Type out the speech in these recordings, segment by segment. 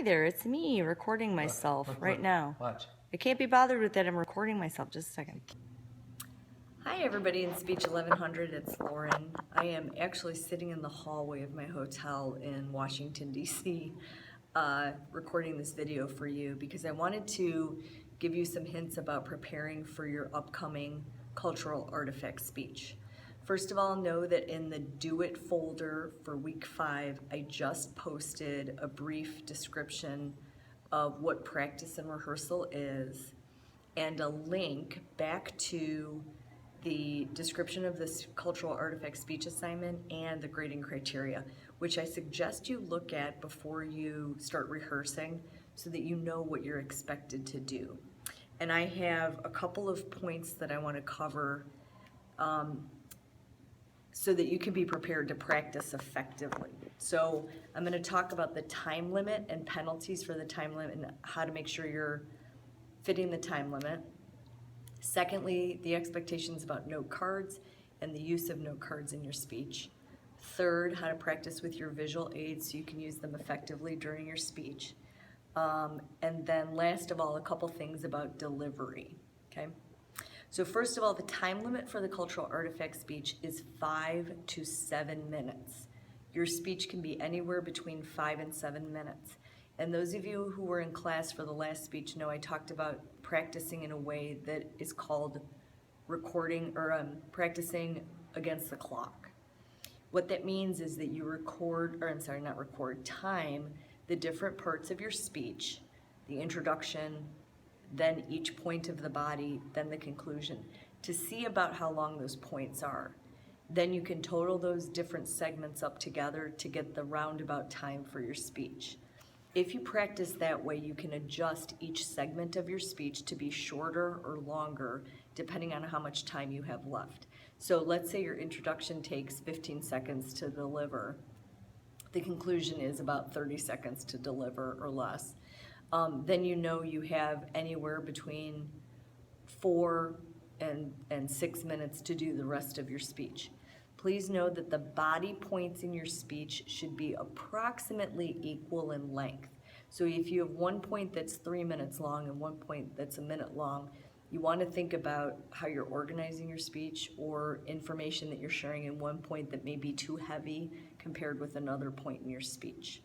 Hi there, it's me recording myself right now. Watch. I can't be bothered with that. I'm recording myself. Just a second. Hi everybody in Speech 1100, it's Lauren. I am actually sitting in the hallway of my hotel in Washington, D.C. Recording this video for you because I wanted to give you some hints about preparing for your upcoming cultural artifact speech. First of all, know that in the Do It folder for week 5, I just posted a brief description of what practice and rehearsal is and a link back to the description of this cultural artifact speech assignment and the grading criteria, which I suggest you look at before you start rehearsing so that you know what you're expected to do. And I have a couple of points that I want to cover so that you can be prepared to practice effectively. So I'm going to talk about the time limit and penalties for the time limit and how to make sure you're fitting the time limit. Secondly, the expectations about note cards and the use of note cards in your speech. Third, how to practice with your visual aids so you can use them effectively during your speech. And then last of all, a couple things about delivery, okay? So first of all, the time limit for the cultural artifact speech is 5 to 7 minutes. Your speech can be anywhere between 5 and 7 minutes. And those of you who were in class for the last speech know I talked about practicing in a way that is called recording or practicing against the clock. What that means is that you time the different parts of your speech, the introduction, then each point of the body, then the conclusion, to see about how long those points are. Then you can total those different segments up together to get the roundabout time for your speech. If you practice that way, you can adjust each segment of your speech to be shorter or longer, depending on how much time you have left. So let's say your introduction takes 15 seconds to deliver. The conclusion is about 30 seconds to deliver or less. Then you know you have anywhere between 4 and 6 minutes to do the rest of your speech. Please know that the body points in your speech should be approximately equal in length. So if you have one point that's 3 minutes long and one point that's a minute long, you want to think about how you're organizing your speech or information that you're sharing in one point that may be too heavy compared with another point in your speech.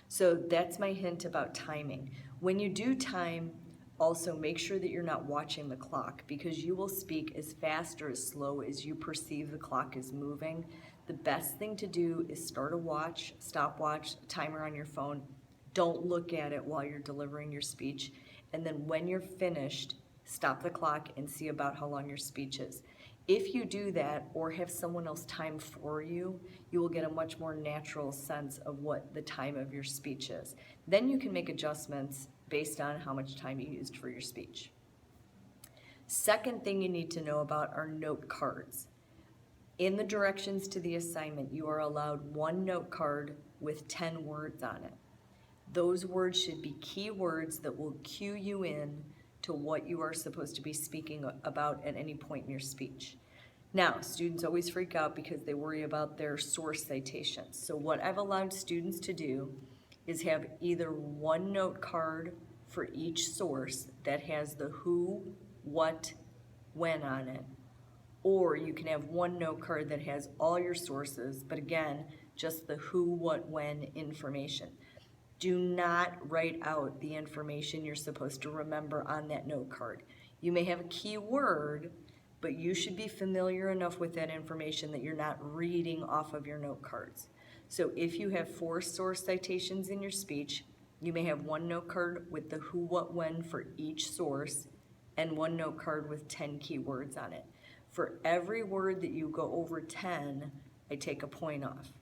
So that's my hint about timing. When you do time, also make sure that you're not watching the clock because you will speak as fast or as slow as you perceive the clock is moving. The best thing to do is start a watch, stopwatch, timer on your phone. Don't look at it while you're delivering your speech. And then when you're finished, stop the clock and see about how long your speech is. If you do that or have someone else time for you, you will get a much more natural sense of what the time of your speech is. Then you can make adjustments based on how much time you used for your speech. Second thing you need to know about are note cards. In the directions to the assignment, you are allowed one note card with 10 words on it. Those words should be key words that will cue you in to what you are supposed to be speaking about at any point in your speech. Now, students always freak out because they worry about their source citations. So what I've allowed students to do is have either one note card for each source that has the who, what, when on it, or you can have one note card that has all your sources, but again, just the who, what, when information. Do not write out the information you're supposed to remember on that note card. You may have a key word, but you should be familiar enough with that information that you're not reading off of your note cards. So if you have 4 source citations in your speech, you may have one note card with the who, what, when for each source, and one note card with 10 keywords on it. For every word that you go over 10, I take a point off.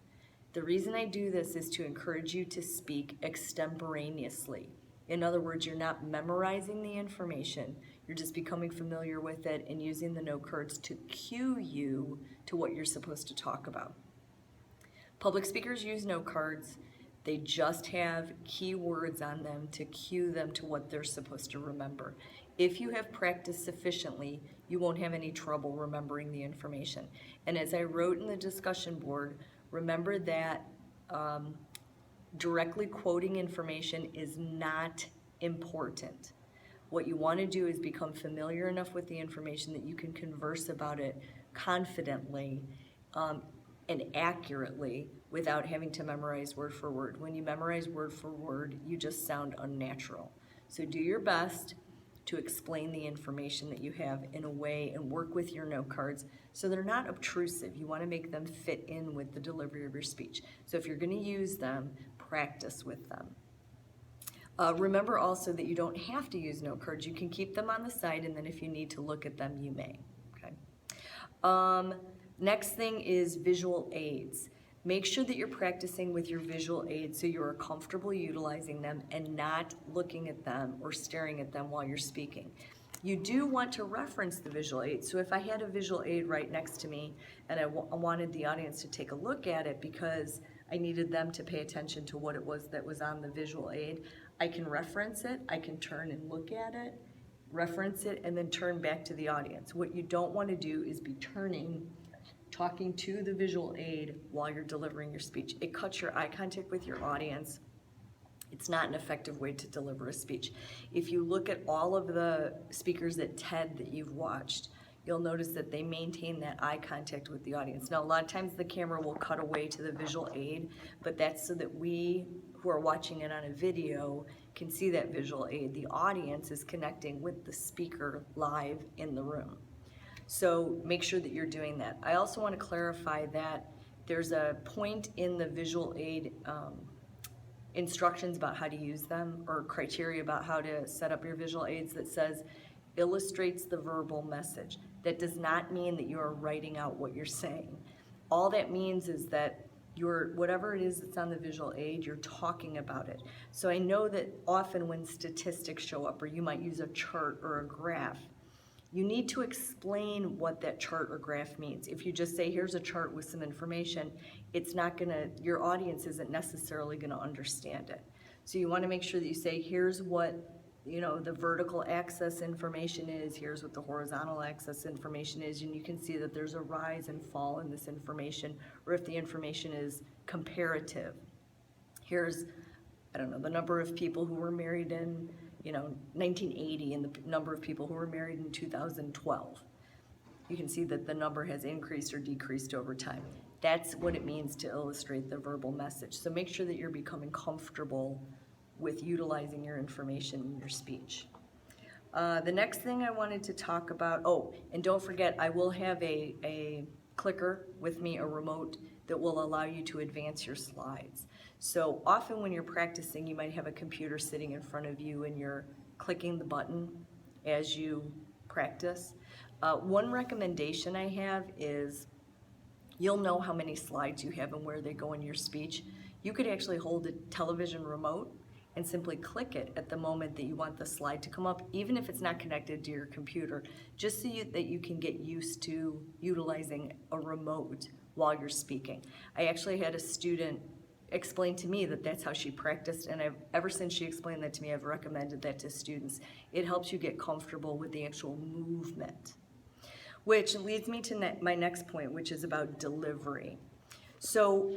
The reason I do this is to encourage you to speak extemporaneously. In other words, you're not memorizing the information, you're just becoming familiar with it and using the note cards to cue you to what you're supposed to talk about. Public speakers use note cards. They just have key words on them to cue them to what they're supposed to remember. If you have practiced sufficiently, you won't have any trouble remembering the information. And as I wrote in the discussion board, remember that Directly quoting information is not important. What you want to do is become familiar enough with the information that you can converse about it confidently and accurately without having to memorize word for word. When you memorize word for word, you just sound unnatural. So do your best to explain the information that you have in a way and work with your note cards so they're not obtrusive. You want to make them fit in with the delivery of your speech. So if you're going to use them, practice with them. Remember also that you don't have to use note cards. You can keep them on the side, and then if you need to look at them, you may. Okay. Next thing is visual aids. Make sure that you're practicing with your visual aids so you're comfortable utilizing them and not looking at them or staring at them while you're speaking. You do want to reference the visual aid. So if I had a visual aid right next to me and I wanted the audience to take a look at it because I needed them to pay attention to what it was that was on the visual aid, I can reference it, I can turn and look at it, reference it, and then turn back to the audience. What you don't want to do is be talking to the visual aid while you're delivering your speech. It cuts your eye contact with your audience. It's not an effective way to deliver a speech. If you look at all of the speakers at TED that you've watched, you'll notice that they maintain that eye contact with the audience. Now, a lot of times the camera will cut away to the visual aid, but that's so that we who are watching it on a video can see that visual aid. The audience is connecting with the speaker live in the room. So make sure that you're doing that. I also want to clarify that there's a point in the visual aid instructions about how to use them, or criteria about how to set up your visual aids, that says illustrates the verbal message. That does not mean that you are writing out what you're saying. All that means is that whatever it is that's on the visual aid, you're talking about it. So I know that often when statistics show up, or you might use a chart or a graph, you need to explain what that chart or graph means. If you just say, here's a chart with some information, your audience isn't necessarily gonna understand it. So you wanna make sure that you say, here's what the vertical axis information is, here's what the horizontal axis information is, and you can see that there's a rise and fall in this information, or if the information is comparative. Here's, the number of people who were married in 1980 and the number of people who were married in 2012. You can see that the number has increased or decreased over time. That's what it means to illustrate the verbal message. So make sure that you're becoming comfortable with utilizing your information in your speech. The next thing I wanted to talk about, and don't forget, I will have a clicker with me, a remote, that will allow you to advance your slides. So often when you're practicing, you might have a computer sitting in front of you and you're clicking the button as you practice. One recommendation I have is, you'll know how many slides you have and where they go in your speech. You could actually hold a television remote and simply click it at the moment that you want the slide to come up, even if it's not connected to your computer, just so that you can get used to utilizing a remote while you're speaking. I actually had a student explain to me that that's how she practiced, and ever since she explained that to me, I've recommended that to students. It helps you get comfortable with the actual movement, which leads me to my next point, which is about delivery. So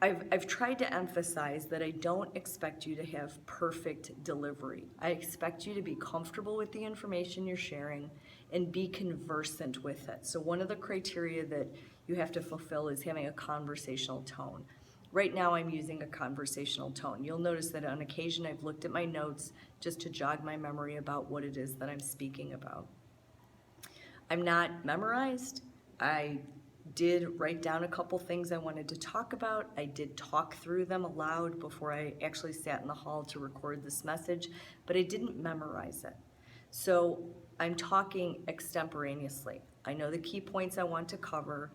I've tried to emphasize that I don't expect you to have perfect delivery. I expect you to be comfortable with the information you're sharing and be conversant with it. So one of the criteria that you have to fulfill is having a conversational tone. Right now I'm using a conversational tone. You'll notice that on occasion I've looked at my notes just to jog my memory about what it is that I'm speaking about. I'm not memorized. I did write down a couple things I wanted to talk about. I did talk through them aloud before I actually sat in the hall to record this message, but I didn't memorize it. So I'm talking extemporaneously. I know the key points I want to cover,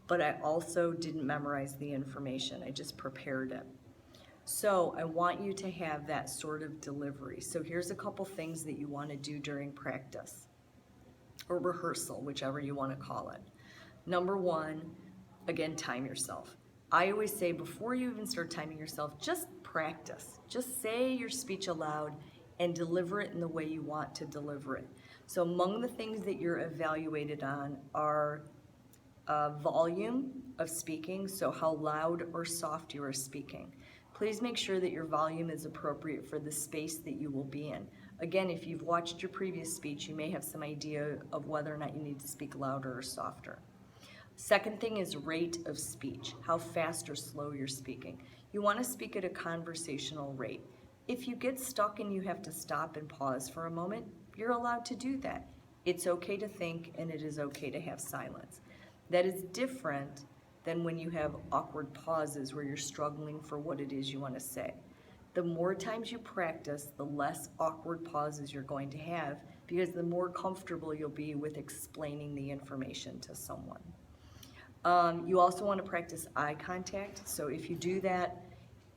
but I also didn't memorize the information. I just prepared it. So I want you to have that sort of delivery. So here's a couple things that you want to do during practice or rehearsal, whichever you want to call it. Number one, again, time yourself. I always say before you even start timing yourself, just practice. Just say your speech aloud and deliver it in the way you want to deliver it. So among the things that you're evaluated on are volume of speaking, so how loud or soft you are speaking. Please make sure that your volume is appropriate for the space that you will be in. Again, if you've watched your previous speech, you may have some idea of whether or not you need to speak louder or softer. Second thing is rate of speech, how fast or slow you're speaking. You want to speak at a conversational rate. If you get stuck and you have to stop and pause for a moment, you're allowed to do that. It's okay to think, and it is okay to have silence. That is different than when you have awkward pauses where you're struggling for what it is you want to say. The more times you practice, the less awkward pauses you're going to have, because the more comfortable you'll be with explaining the information to someone. You also want to practice eye contact. So if you do that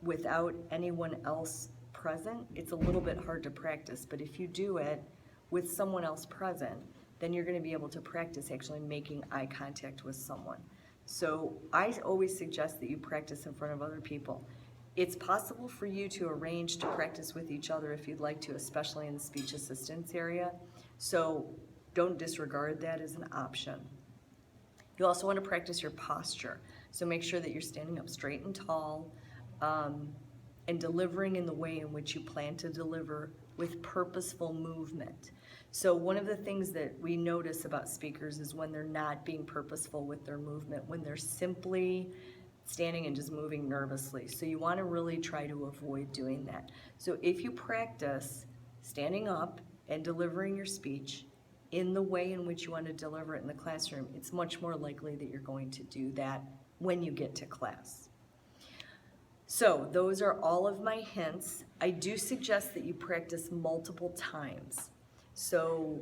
without anyone else present, it's a little bit hard to practice. But if you do it with someone else present, then you're going to be able to practice actually making eye contact with someone. So I always suggest that you practice in front of other people. It's possible for you to arrange to practice with each other if you'd like to, especially in the speech assistance area. So don't disregard that as an option. You also want to practice your posture. So make sure that you're standing up straight and tall, and delivering in the way in which you plan to deliver with purposeful movement. So one of the things that we notice about speakers is when they're not being purposeful with their movement, when they're simply standing and just moving nervously. So you want to really try to avoid doing that. So if you practice standing up and delivering your speech in the way in which you want to deliver it in the classroom, it's much more likely that you're going to do that when you get to class. So those are all of my hints. I do suggest that you practice multiple times. So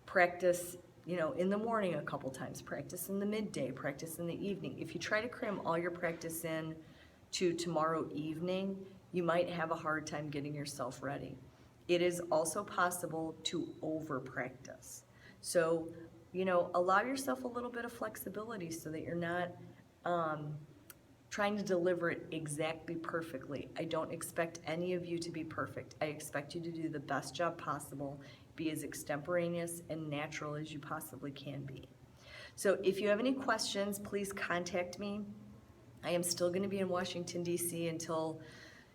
practice, in the morning a couple times, practice in the midday, practice in the evening. If you try to cram all your practice in to tomorrow evening, you might have a hard time getting yourself ready. It is also possible to over practice. So, allow yourself a little bit of flexibility so that you're not trying to deliver it exactly perfectly. I don't expect any of you to be perfect. I expect you to do the best job possible, be as extemporaneous and natural as you possibly can be. So if you have any questions, please contact me. I am still going to be in Washington, D.C. until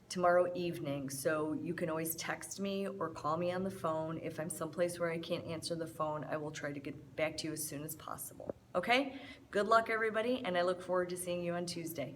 tomorrow evening, so you can always text me or call me on the phone. If I'm someplace where I can't answer the phone, I will try to get back to you as soon as possible. Okay? Good luck, everybody, and I look forward to seeing you on Tuesday.